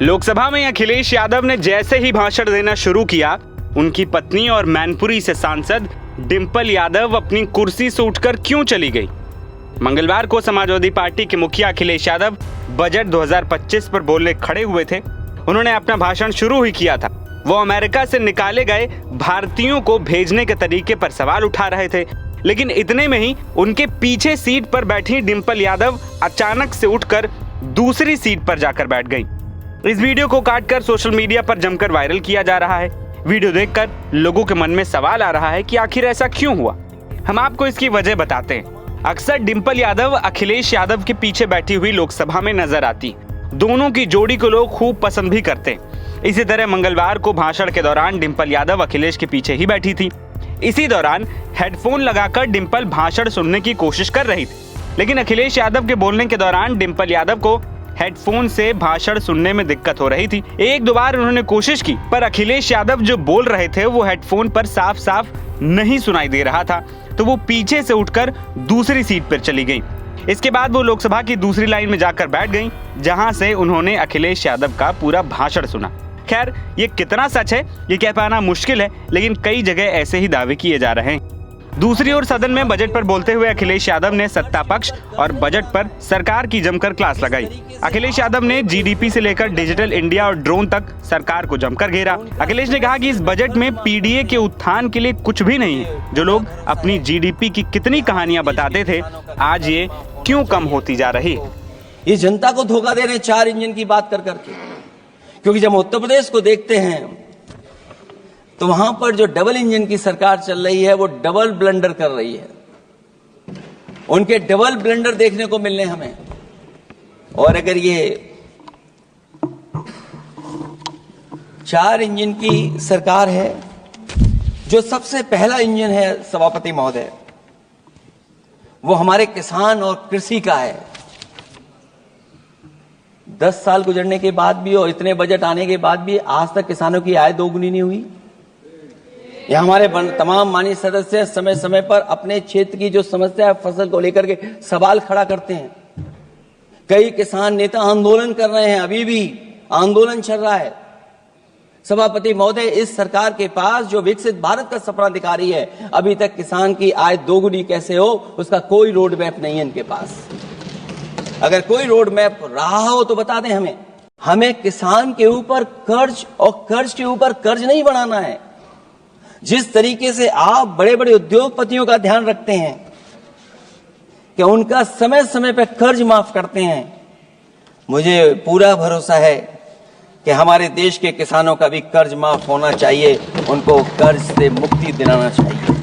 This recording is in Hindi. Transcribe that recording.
लोकसभा में अखिलेश यादव ने जैसे ही भाषण देना शुरू किया, उनकी पत्नी और मैनपुरी से सांसद डिंपल यादव अपनी कुर्सी से उठकर क्यों चली गई। मंगलवार को समाजवादी पार्टी के मुखिया अखिलेश यादव बजट 2025 पर बोलने खड़े हुए थे। उन्होंने अपना भाषण शुरू ही किया था। वो अमेरिका से निकाले गए भारतीयों को भेजने के तरीके पर सवाल उठा रहे थे, लेकिन इतने में ही उनके पीछे सीट पर बैठी डिंपल यादव अचानक से उठकर दूसरी सीट पर जाकर बैठ गई। इस वीडियो को काटकर सोशल मीडिया पर जमकर वायरल किया जा रहा है। वीडियो देखकर लोगों के मन में सवाल आ रहा है कि आखिर ऐसा क्यों हुआ। हम आपको इसकी वजह बताते हैं। अक्सर डिंपल यादव अखिलेश यादव के पीछे बैठी हुई लोकसभा में नजर आती। दोनों की जोड़ी को लोग खूब पसंद भी करते हैं। इसी तरह मंगलवार को भाषण के दौरान डिंपल यादव अखिलेश के पीछे ही बैठी थी। इसी दौरान हेडफोन लगाकर डिंपल भाषण सुनने की कोशिश कर रही थी, लेकिन अखिलेश यादव के बोलने के दौरान डिंपल यादव को हेडफोन से भाषण सुनने में दिक्कत हो रही थी। एक दो बार उन्होंने कोशिश की, पर अखिलेश यादव जो बोल रहे थे वो हेडफोन पर साफ साफ नहीं सुनाई दे रहा था, तो वो पीछे से उठकर दूसरी सीट पर चली गई। इसके बाद वो लोकसभा की दूसरी लाइन में जाकर बैठ गई, जहां से उन्होंने अखिलेश यादव का पूरा भाषण सुना। खैर, ये कितना सच है ये कह पाना मुश्किल है, लेकिन कई जगह ऐसे ही दावे किए जा रहे हैं। दूसरी ओर सदन में बजट पर बोलते हुए अखिलेश यादव ने सत्ता पक्ष और बजट पर सरकार की जमकर क्लास लगाई। अखिलेश यादव ने जीडीपी से लेकर डिजिटल इंडिया और ड्रोन तक सरकार को जमकर घेरा। अखिलेश ने कहा कि इस बजट में पीडीए के उत्थान के लिए कुछ भी नहीं है। जो लोग अपनी जीडीपी की कितनी कहानियां बताते थे, आज ये क्यों कम होती जा रही। ये जनता को धोखा दे रहे 4 इंजन की बात कर करके, क्योंकि जब उत्तर प्रदेश को देखते हैं तो वहां पर जो डबल इंजन की सरकार चल रही है वो डबल ब्लंडर कर रही है। उनके डबल ब्लंडर देखने को मिलने हमें। और अगर ये 4 इंजन की सरकार है, जो सबसे पहला इंजन है सभापति महोदय, वो हमारे किसान और कृषि का है। 10 साल गुजरने के बाद भी और इतने बजट आने के बाद भी आज तक किसानों की आय दोगुनी नहीं हुई। ये हमारे तमाम माननीय सदस्य समय समय पर अपने क्षेत्र की जो समस्या है फसल को लेकर के सवाल खड़ा करते हैं। कई किसान नेता आंदोलन कर रहे हैं, अभी भी आंदोलन चल रहा है। सभापति महोदय, इस सरकार के पास जो विकसित भारत का सपना दिखा रही है, अभी तक किसान की आय दोगुनी कैसे हो उसका कोई रोड मैप नहीं है इनके पास। अगर कोई रोड मैप रहा हो तो बता दें हमें। हमें किसान के ऊपर कर्ज और कर्ज के ऊपर कर्ज नहीं बनाना है। जिस तरीके से आप बड़े बड़े उद्योगपतियों का ध्यान रखते हैं कि उनका समय समय पर कर्ज माफ करते हैं, मुझे पूरा भरोसा है कि हमारे देश के किसानों का भी कर्ज माफ होना चाहिए, उनको कर्ज से मुक्ति दिलाना चाहिए।